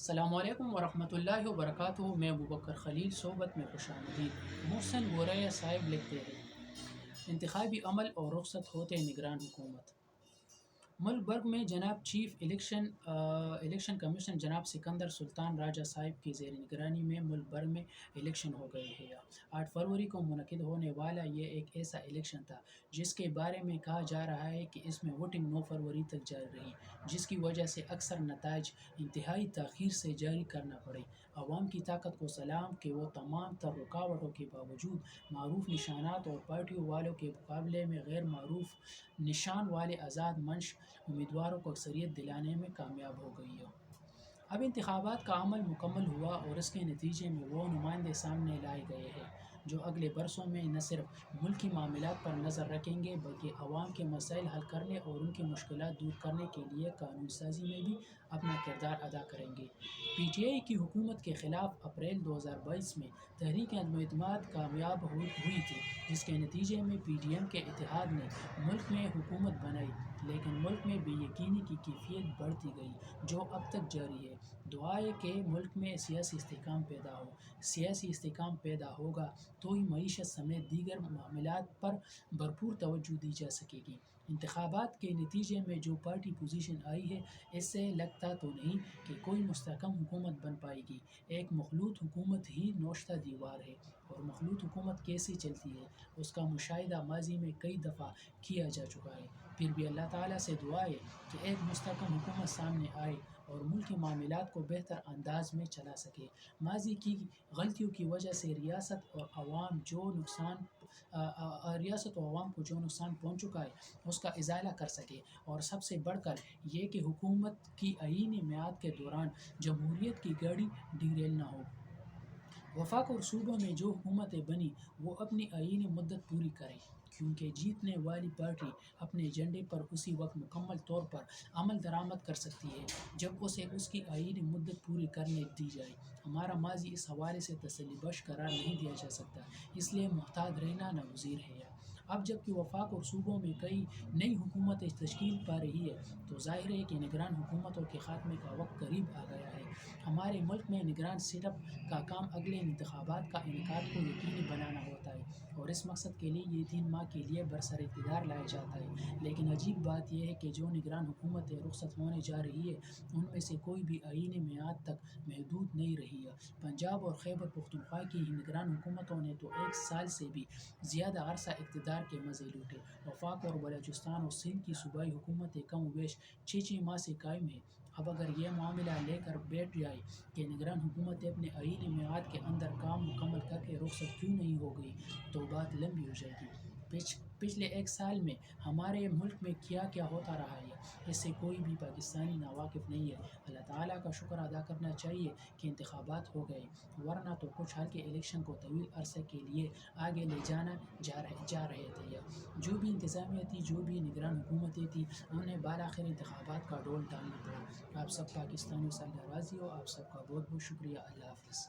السلام علیکم ورحمۃ اللہ وبرکاتہ۔ میں ابوبکر خلیل صحبت میں خوش آمدید۔ محسن گوریا صاحب لکھتے ہیں، انتخابی عمل اور رخصت ہوتے نگران حکومت۔ ملک بھر میں جناب چیف الیکشن کمیشن جناب سکندر سلطان راجہ صاحب کی زیر نگرانی میں ملک بھر میں الیکشن ہو گئے ہیں۔ 8 فروری کو منعقد ہونے والا یہ ایک ایسا الیکشن تھا جس کے بارے میں کہا جا رہا ہے کہ اس میں ووٹنگ 9 فروری تک جاری رہی، جس کی وجہ سے اکثر نتائج انتہائی تاخیر سے جاری کرنا پڑے۔ عوام کی طاقت کو سلام کہ وہ تمام تر رکاوٹوں کے باوجود معروف نشانات اور پارٹیوں والوں کے مقابلے میں غیر معروف نشان والے آزاد منش امیدواروں کو اکثریت دلانے میں کامیاب ہو گئی ہے۔ اب انتخابات کا عمل مکمل ہوا اور اس کے نتیجے میں وہ نمائندے سامنے لائے گئے ہیں جو اگلے برسوں میں نہ صرف ملکی معاملات پر نظر رکھیں گے بلکہ عوام کے مسائل حل کرنے اور ان کی مشکلات دور کرنے کے لیے قانون سازی میں بھی اپنا کردار ادا کریں گے۔ پی ٹی آئی کی حکومت کے خلاف اپریل 2022 میں تحریک عدم اعتماد کامیاب ہوئی تھی، جس کے نتیجے میں پی ڈی ایم کے اتحاد نے ملک میں حکومت بنائی، لیکن ملک میں بے یقینی کی کیفیت بڑھتی گئی جو اب تک جاری ہے۔ دعا ہے کہ ملک میں سیاسی استحکام پیدا ہو۔ سیاسی استحکام پیدا ہوگا تو ہی معیشت سمیت دیگر معاملات پر بھرپور توجہ دی جا سکے گی۔ انتخابات کے نتیجے میں جو پارٹی پوزیشن آئی ہے، اس سے لگتا تو نہیں کہ کوئی مستحکم حکومت بن پائے گی۔ ایک مخلوط حکومت ہی نوشتہ دیوار ہے، اور مخلوط حکومت کیسے چلتی ہے اس کا مشاہدہ ماضی میں کئی دفعہ کیا جا چکا ہے۔ پھر بھی اللہ تعالیٰ سے دعا ہے کہ ایک مستحکم حکومت سامنے آئے اور ملکی معاملات کو بہتر انداز میں چلا سکے، ماضی کی غلطیوں کی وجہ سے ریاست اور عوام کو جو نقصان پہنچ چکا ہے اس کا ازالہ کر سکے، اور سب سے بڑھ کر یہ کہ حکومت کی آئینی میعاد کے دوران جمہوریت کی گاڑی ڈیریل نہ ہو۔ وفاق اور صوبوں میں جو حکومتیں بنی وہ اپنی آئینی مدت پوری کریں، کیونکہ جیتنے والی پارٹی اپنے ایجنڈے پر اسی وقت مکمل طور پر عمل درآمد کر سکتی ہے جب اسے اس کی آئینی مدت پوری کرنے دی جائے۔ ہمارا ماضی اس حوالے سے تسلی بخش قرار نہیں دیا جا سکتا، اس لیے محتاط رہنا ناگزیر ہے۔ اب جب کہ وفاق اور صوبوں میں کئی نئی حکومتیں تشکیل پا رہی ہے تو ظاہر ہے کہ نگران حکومتوں کے خاتمے کا وقت قریب آ گیا ہے۔ ہمارے ملک میں نگران سیٹ اپ کا کام اگلے انتخابات کا انعقاد کو یقینی بنانا ہوتا ہے، اور اس مقصد کے لیے یہ 3 ماہ کے لیے برسر اقتدار لایا جاتا ہے۔ لیکن عجیب بات یہ ہے کہ جو نگران حکومتیں رخصت ہونے جا رہی ہے ان میں سے کوئی بھی آئینی میعاد تک محدود نہیں رہی ہے۔ پنجاب اور خیبر پختونخوا کی نگران حکومتوں نے تو 1 سال سے بھی زیادہ عرصہ اقتدار کے مزے لوٹے۔ وفاق اور بلوچستان اور سندھ کی صوبائی حکومتیں کم و بیش 6 ماہ سے قائم ہیں۔ اب اگر یہ معاملہ لے کر بیٹھ جائے کہ نگران حکومتیں اپنے آئینی میعاد کے اندر کام مکمل کر کے رخصت کیوں نہیں ہو گئی تو بات لمبی ہو جائے گی۔ پچھلے 1 سال میں ہمارے ملک میں کیا کیا ہوتا رہا ہے اس سے کوئی بھی پاکستانی ناواقف نہیں ہے۔ اللہ تعالیٰ کا شکر ادا کرنا چاہیے کہ انتخابات ہو گئے، ورنہ تو کچھ حل کے الیکشن کو طویل عرصے کے لیے آگے لے جانا جا رہے تھے۔ جو بھی انتظامیہ تھی، جو بھی نگران حکومتیں تھیں، انہیں بالآخر انتخابات کا ڈول ڈالنا پڑا۔ آپ سب پاکستانیوں سے اللہ راضی ہو۔ آپ سب کا بہت بہت شکریہ۔ اللہ حافظ۔